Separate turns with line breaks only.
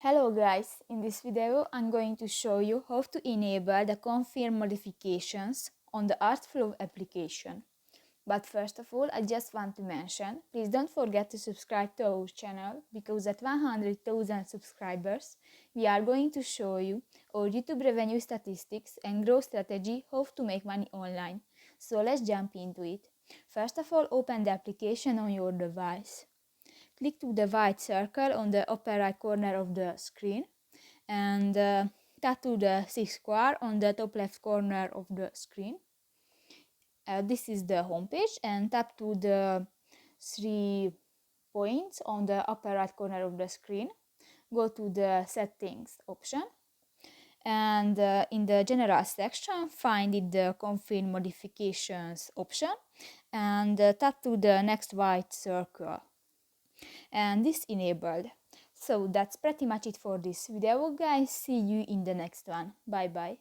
Hello guys, in this video I'm going to show you how to enable the confirm modifications on the ArtFlow application. But first of all, I just want to mention, please don't forget to subscribe to our channel, because at 100,000 subscribers we are going to show you our YouTube revenue statistics and growth strategy, how to make money online. So let's jump into it. First of all, open the application on your device. Click to the white circle on the upper right corner of the screen and tap to the six square on the top left corner of the screen. This is the home page, and tap to the 3 points on the upper right corner of the screen. Go to the settings option, and in the general section find it the confirm modifications option, and tap to the next white circle, and this enabled. So that's pretty much it for this video guys. See you in the next one. Bye bye.